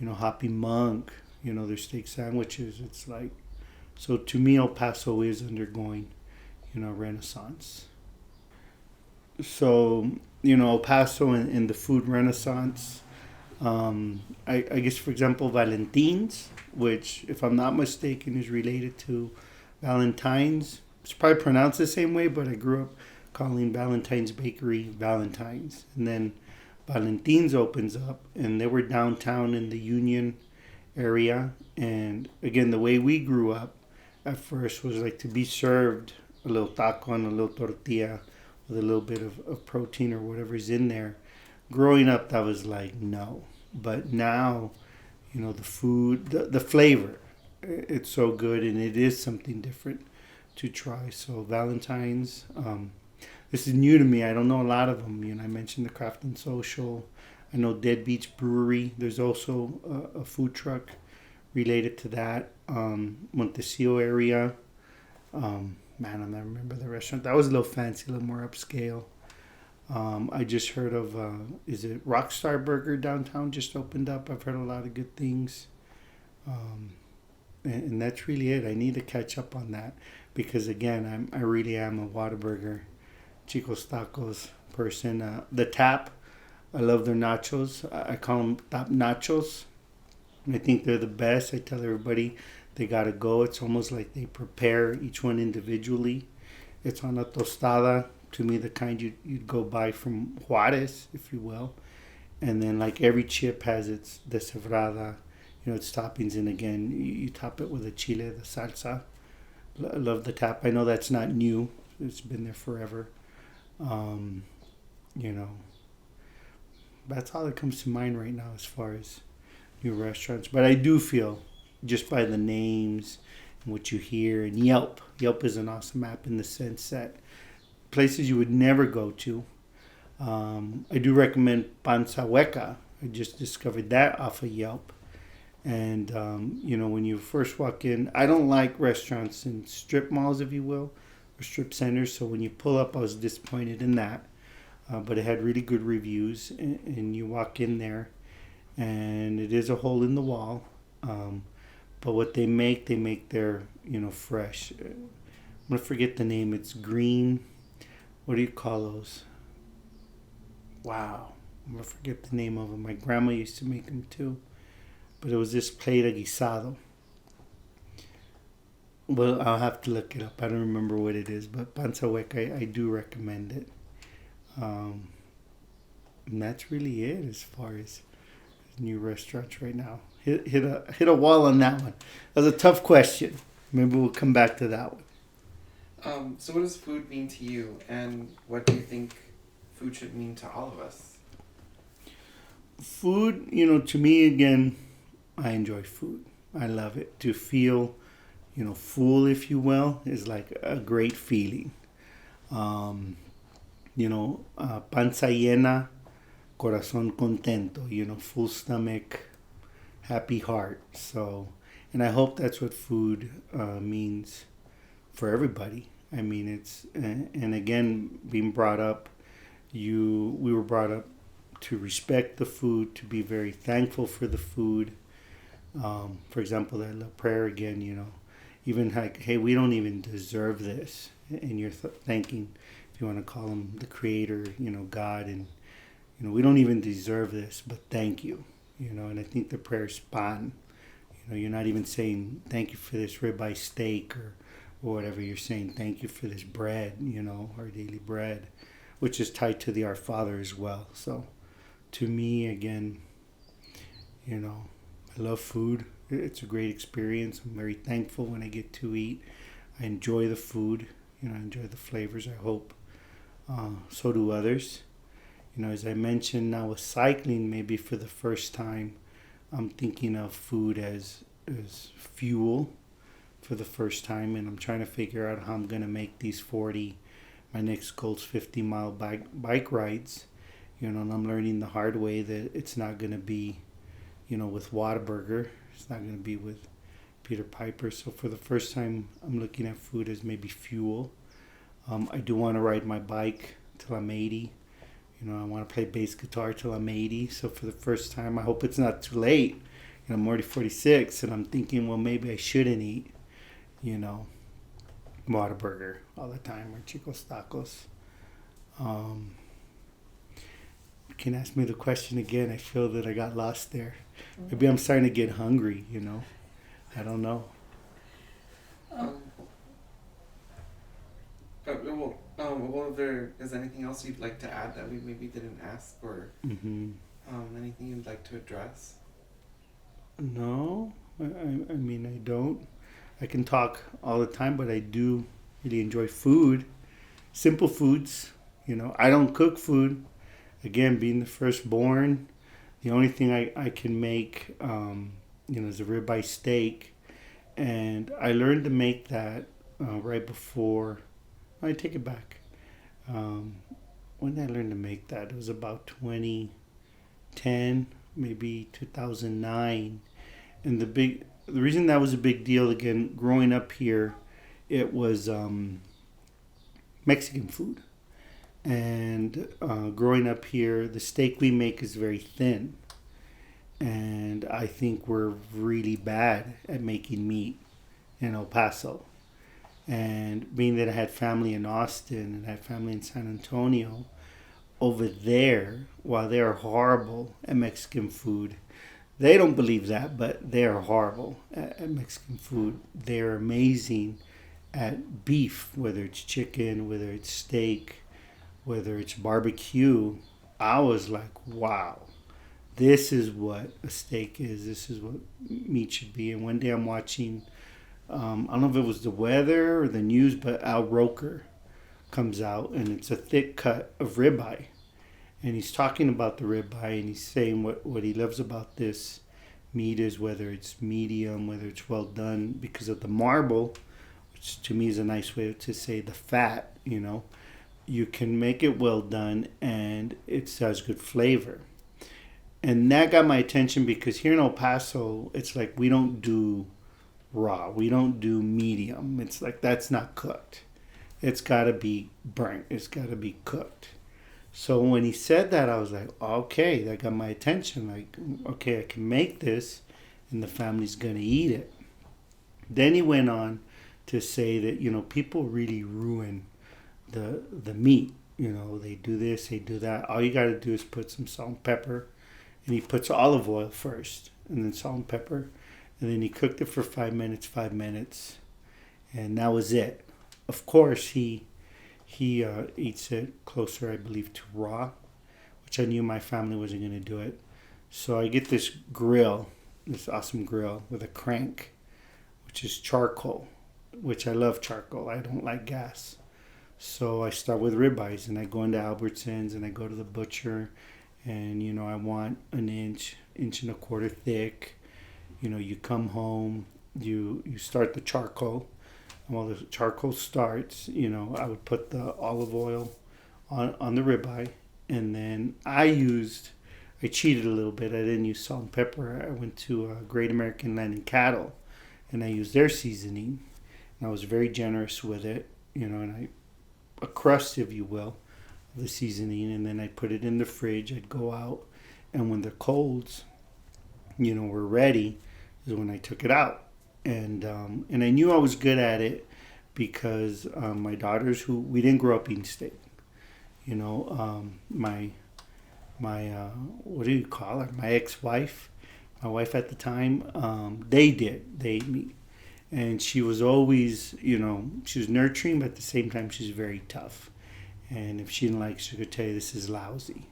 [SPEAKER 2] Hoppy Monk, their steak sandwiches. It's like, so to me, El Paso is undergoing, renaissance. So, El Paso and the food renaissance, I guess, for example, Valentine's, which, if I'm not mistaken, is related to Valentine's. It's probably pronounced the same way, but I grew up calling Valentine's Bakery Valentine's. And then Valentine's opens up, and they were downtown in the Union area. And again, the way we grew up at first was like to be served a little taco and a little tortilla with a little bit of protein or whatever's in there. Growing up, that was like, no. But now, the food, the flavor, it's so good, and it is something different to try. So Valentine's, this is new to me. I don't know a lot of them. I mentioned the Craft and Social. I know Dead Beach Brewery. There's also a food truck related to that. Montecillo area. I don't remember the restaurant. That was a little fancy, a little more upscale. I just heard of, is it Rockstar Burger downtown just opened up? I've heard a lot of good things. And that's really it. I need to catch up on that because, again, I really am a Whataburger, Chico's Tacos person. The Tap, I love their nachos. I call them Tap Nachos. I think they're the best. I tell everybody they got to go. It's almost like they prepare each one individually. It's on a tostada, to me, the kind you'd go buy from Juarez, if you will. And then, like, every chip has its deshebrada, its toppings. And again, you top it with a chile, the salsa. I love the Tap. I know that's not new. It's been there forever. That's all that comes to mind right now as far as new restaurants. But I do feel, just by the names and what you hear, and Yelp. Yelp is an awesome app in the sense that places you would never go to. I do recommend Panza Hueca. I just discovered that off of Yelp. And, when you first walk in, I don't like restaurants in strip malls, if you will, or strip centers. So when you pull up, I was disappointed in that. But it had really good reviews. And you walk in there, and it is a hole in the wall. But what they make their, fresh. I'm going to forget the name. It's green. What do you call those? wow, I'm gonna forget the name of them. My grandma used to make them too, but it was this plate of guisado. Well, I'll have to look it up. I don't remember what it is, but panza hueca, I do recommend it. Um, and that's really it as far as new restaurants right now. Hit a wall on that one. That was a tough question. Maybe we'll come back to that one.
[SPEAKER 3] So what does food mean to you, and what do you think food should mean to all of us?
[SPEAKER 2] Food, to me again, I enjoy food. I love it. To feel, full, if you will, is like a great feeling. Um, Panza llena, corazón contento. Full stomach, happy heart. So, and I hope that's what food means for everybody. I mean, it's and again being brought up, we were brought up to respect the food, to be very thankful for the food. For example, that little prayer again, even like, hey, we don't even deserve this, and you're thanking, if you want to call him the creator, God, and we don't even deserve this, but thank you, and I think the prayer is spot on. You're not even saying thank you for this ribeye steak or whatever. You're saying thank you for this bread, our daily bread, which is tied to the Our Father as well. So to me, again, I love food. It's a great experience. I'm very thankful when I get to eat. I enjoy the food. I enjoy the flavors, I hope. So do others. As I mentioned, now with cycling, maybe for the first time, I'm thinking of food as fuel for the first time, and I'm trying to figure out how I'm going to make these 40, my next goal's 50-mile bike rides, and I'm learning the hard way that it's not going to be, with Whataburger. It's not going to be with Peter Piper. So for the first time, I'm looking at food as maybe fuel. I do want to ride my bike till I'm 80. I want to play bass guitar till I'm 80. So for the first time, I hope it's not too late. I'm already 46, and I'm thinking, well, maybe I shouldn't eat, Whataburger all the time or Chicos Tacos. You can ask me the question again. I feel that I got lost there. Maybe I'm starting to get hungry, I don't know.
[SPEAKER 3] Well, if there is anything else you'd like to add that we maybe didn't ask, or anything you'd like to address?
[SPEAKER 2] No, I mean, I don't. I can talk all the time, but I do really enjoy food. Simple foods, I don't cook food. Again, being the firstborn, the only thing I can make, is a ribeye steak. And I learned to make that right before, I take it back. When did I learn to make that? It was about 2010, maybe 2009. And the reason that was a big deal, again, growing up here, it was Mexican food. And growing up here, the steak we make is very thin. And I think we're really bad at making meat in El Paso. And being that I had family in Austin and I had family in San Antonio, over there, while they are horrible at Mexican food, they don't believe that, but they are horrible at Mexican food. They're amazing at beef, whether it's chicken, whether it's steak, whether it's barbecue. I was like, wow, this is what a steak is. This is what meat should be. And one day I'm watching, I don't know if it was the weather or the news, but Al Roker comes out, and it's a thick cut of ribeye. And he's talking about the ribeye, and he's saying what he loves about this meat is whether it's medium, whether it's well done, because of the marble, which to me is a nice way to say the fat, You can make it well done, and it has good flavor. And that got my attention because here in El Paso, it's like we don't do raw. We don't do medium. It's like that's not cooked. It's got to be burnt. It's got to be cooked. So when he said that, I was like, okay, that got my attention. Like, okay, I can make this, and the family's going to eat it. Then he went on to say that, people really ruin the meat You know, they do this, they do that. All you got to do is put some salt and pepper. And he puts olive oil first, and then salt and pepper. And then he cooked it for 5 minutes. And that was it. Of course, he eats it closer, I believe, to raw, which I knew my family wasn't going to do it. So I get this grill, this awesome grill with a crank, which is charcoal, which I love charcoal. I don't like gas. So I start with ribeyes, and I go into Albertsons, and I go to the butcher, and, you know, I want an inch and a quarter thick. You know, you come home, you start the charcoal. And while the charcoal starts, you know, I would put the olive oil on the ribeye, and then I cheated a little bit. I didn't use salt and pepper. I went to Great American Land and Cattle, and I used their seasoning. And I was very generous with it, you know, and a crust, if you will, of the seasoning, and then I'd put it in the fridge. I'd go out, and when the colds, you know, were ready, is when I took it out. And I knew I was good at it because my daughters, we didn't grow up eating steak, you know, my what do you call her? My ex-wife, my wife at the time, they ate meat. And she was always, you know, she was nurturing, but at the same time, she's very tough. And if she didn't like it, she could tell you this is lousy.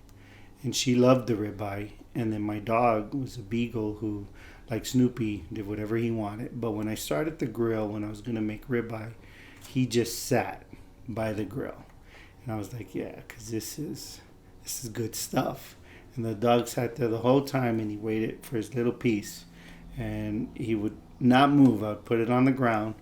[SPEAKER 2] And she loved the ribeye. And then my dog was a beagle who, like Snoopy, did whatever he wanted. But when I started the grill, when I was going to make ribeye, he just sat by the grill. And I was like, yeah, because this is good stuff. And the dog sat there the whole time, and he waited for his little piece. And he would not move. I would put it on the ground,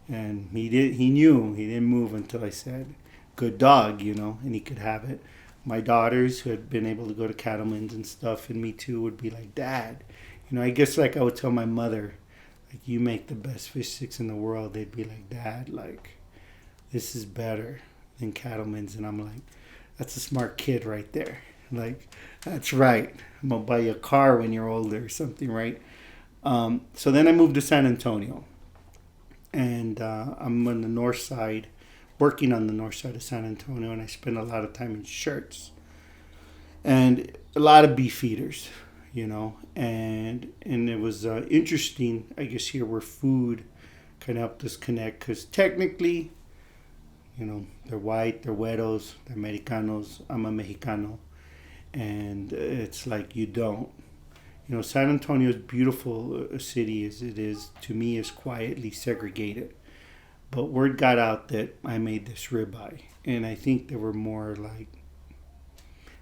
[SPEAKER 2] and he knew he didn't move until I said, good dog, you know, and he could have it. My daughters, who had been able to go to cattlemen's and stuff, and me too, would be like, Dad, you know, I guess like I would tell my mother, like, you make the best fish sticks in the world. They'd be like, Dad, like, this is better than cattlemen's. And I'm like, that's a smart kid right there. Like, that's right. I'm going to buy you a car when you're older or something, right? So then I moved to San Antonio, and I'm on the north side, working on the north side of San Antonio, and I spent a lot of time in shirts and a lot of beef eaters, you know, and it was interesting, I guess, here where food kind of helped us connect, because technically, you know, they're white, they're güeros, they're Americanos, I'm a Mexicano, and it's like you don't. You know, San Antonio is beautiful a city as it is, to me, is quietly segregated. But word got out that I made this ribeye. And I think they were more like,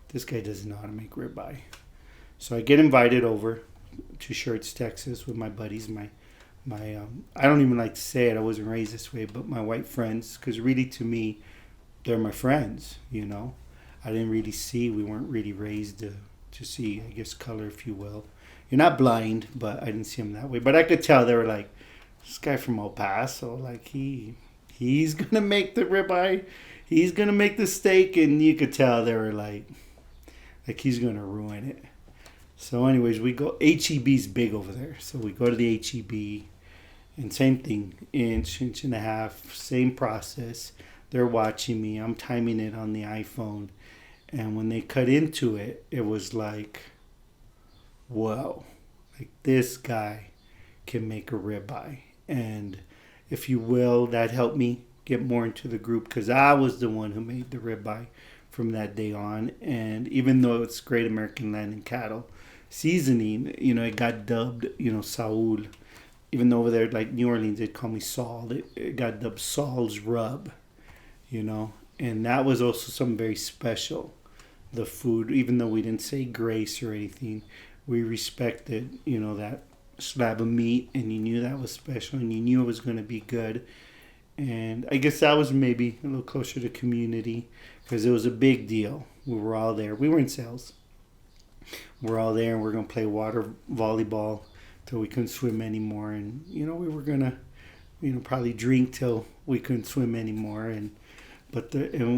[SPEAKER 2] this guy doesn't know how to make ribeye. So I get invited over to Shirts, Texas with my buddies, my I don't even like to say it, I wasn't raised this way, but my white friends, because really to me, they're my friends, you know. I didn't really see, we weren't really raised to see, I guess, color, if you will. You're not blind, but I didn't see him that way. But I could tell they were like, this guy from El Paso, like he's gonna make the ribeye, he's gonna make the steak, and you could tell they were like he's gonna ruin it. So, anyways, we go. HEB's big over there, so we go to the HEB, and same thing, inch and a half, same process. They're watching me. I'm timing it on the iPhone, and when they cut into it, it was like, whoa, like this guy can make a ribeye. And if you will, that helped me get more into the group, because I was the one who made the ribeye from that day on. And even though it's Great American Land and Cattle seasoning, you know, it got dubbed, you know, Saul. Even though over there, like New Orleans, they'd call me Saul. It got dubbed Saul's Rub, you know. And that was also something very special. The food, even though we didn't say grace or anything, we respected, you know, that slab of meat, and you knew that was special, and you knew it was going to be good. And I guess that was maybe a little closer to community, because it was a big deal. We were all there. We were in sales. We're all there, and we're going to play water volleyball till we couldn't swim anymore. And, you know, we were going to, you know, probably drink till we couldn't swim anymore. And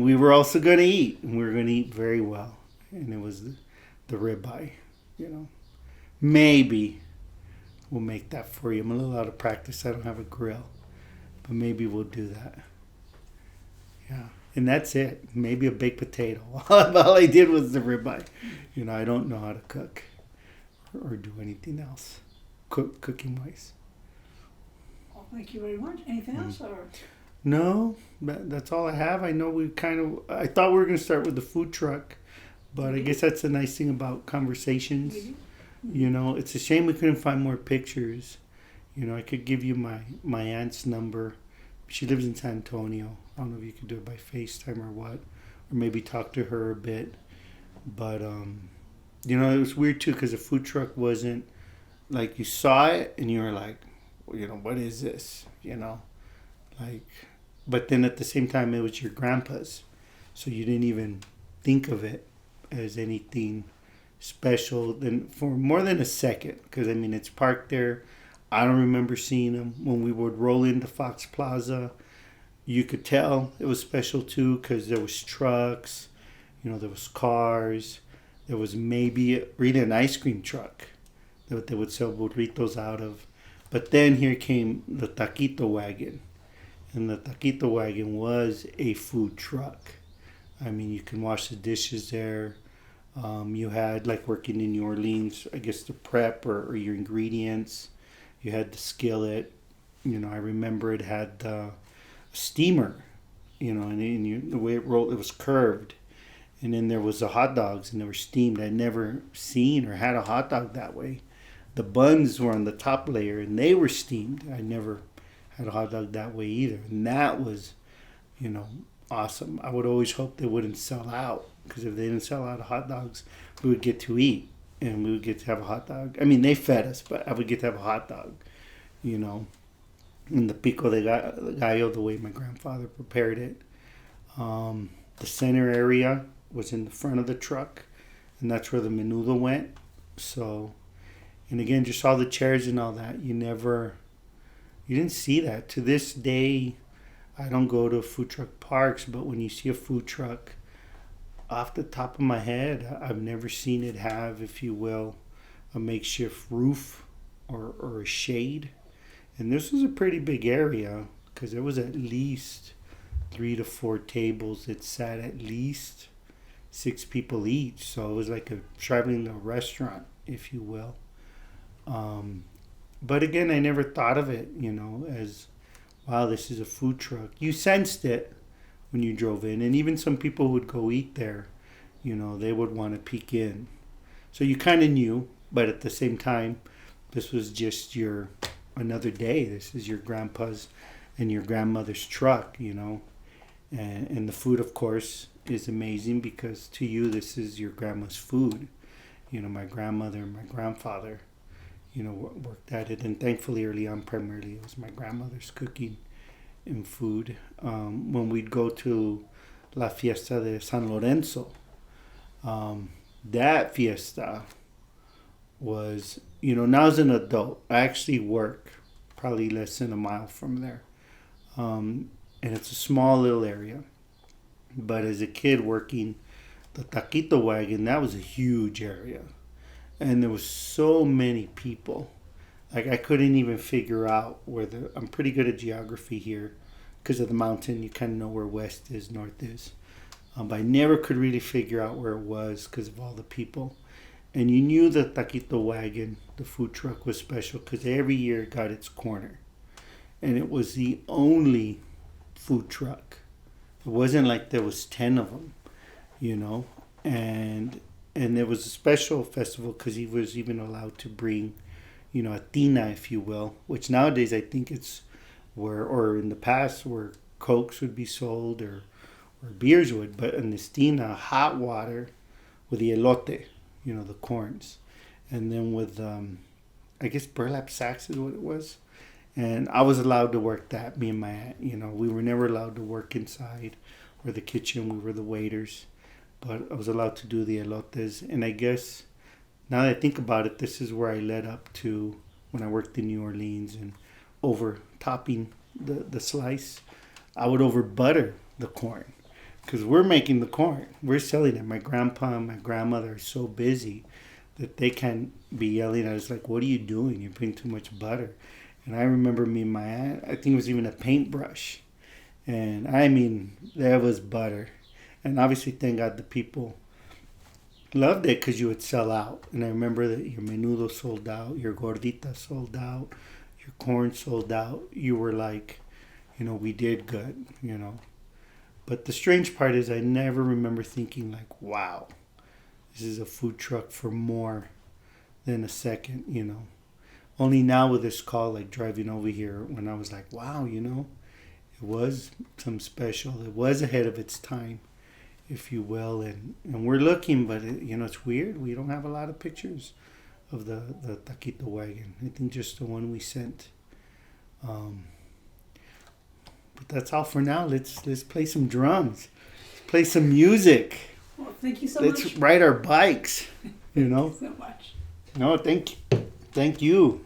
[SPEAKER 2] we were also going to eat, and we were going to eat very well. And it was the ribeye, you know. Maybe we'll make that for you. I'm a little out of practice. I don't have a grill. But maybe we'll do that. Yeah. and that's it. Maybe a baked potato. All I did was the ribeye. I don't know how to cook or do anything else, cooking wise.
[SPEAKER 1] Well, thank you very much. Anything else, or?
[SPEAKER 2] No, that's all I have. I know I thought we were going to start with the food truck, but I guess that's the nice thing about conversations. It's a shame we couldn't find more pictures. I could give you my aunt's number. She lives in San Antonio. I don't know if you could do it by FaceTime or what, or maybe talk to her a bit. But, it was weird too because the food truck wasn't, like, you saw it and you were like, what is this? But then at the same time, it was your grandpa's. So you didn't even think of it as anything special for more than a second. Because, it's parked there. I don't remember seeing them. When we would roll into Fox Plaza, you could tell it was special too because there was trucks, there was cars. There was maybe really an ice cream truck that they would sell burritos out of. But then here came the taquito wagon. And the taquito wagon was a food truck. You can wash the dishes there. You had, like, working in New Orleans, I guess the prep or your ingredients. You had the skillet. I remember it had a steamer, and the way it rolled, it was curved. And then there was the hot dogs, and they were steamed. I'd never seen or had a hot dog that way. The buns were on the top layer, and they were steamed. I never had a hot dog that way either. And that was, awesome. I would always hope they wouldn't sell out, because if they didn't sell out of hot dogs, we would get to eat, and we would get to have a hot dog. They fed us, but I would get to have a hot dog, And the pico de gallo, the way my grandfather prepared it. The center area was in the front of the truck, and that's where the menudo went. So, and again, just all the chairs and all that, you didn't see that. To this day, I don't go to food truck parks, but when you see a food truck, off the top of my head, I've never seen it have, if you will, a makeshift roof or a shade. And this was a pretty big area because there was at least 3 to 4 tables that sat at least 6 people each. So it was like traveling to a restaurant, if you will. But again, I never thought of it, as, wow, this is a food truck. You sensed it when you drove in. And even some people who would go eat there, they would want to peek in. So you kind of knew, but at the same time, this was just another day. This is your grandpa's and your grandmother's truck, And the food, of course, is amazing because to you, this is your grandma's food. My grandmother and my grandfather, worked at it. And thankfully, early on, primarily, it was my grandmother's cooking and food. When we'd go to La Fiesta de San Lorenzo, that fiesta was, now as an adult, I actually work probably less than a mile from there. And it's a small little area. But as a kid working the taquito wagon, that was a huge area. And there was so many people. Like, I couldn't even figure out I'm pretty good at geography here. Because of the mountain, you kind of know where west is, north is. But I never could really figure out where it was because of all the people. And you knew the taquito wagon, the food truck, was special because every year it got its corner. And it was the only food truck. It wasn't like there was 10 of them, And there was a special festival because he was even allowed to bring, a tina, if you will. Which nowadays I think it's or in the past where Cokes would be sold or beers would. But in this tina, hot water with the elote, the corns. And then with, I guess burlap sacks is what it was. And I was allowed to work that, me and my aunt. We were never allowed to work inside or the kitchen. We were the waiters. But I was allowed to do the elotes. And I guess, now that I think about it, this is where I led up to when I worked in New Orleans. And over topping the slice, I would over butter the corn. Because we're making the corn. We're selling it. My grandpa and my grandmother are so busy that they can't be yelling at us like, what are you doing? You're putting too much butter. And I remember me and my aunt, I think it was even a paintbrush. And I mean, there was butter. And obviously, thank God the people loved it because you would sell out. And I remember that your menudo sold out, your gordita sold out, your corn sold out. You were like, we did good, But the strange part is I never remember thinking like, wow, this is a food truck for more than a second, Only now with this call, like driving over here, when I was like, wow, it was some special. It was ahead of its time, if you will. And we're looking, but it's weird. We don't have a lot of pictures of the taquito wagon. I think just the one we sent. But that's all for now. Let's play some drums. Let's play some music.
[SPEAKER 1] Well, thank you so much.
[SPEAKER 2] Let's ride our bikes.
[SPEAKER 1] Thank you so much.
[SPEAKER 2] No, thank you.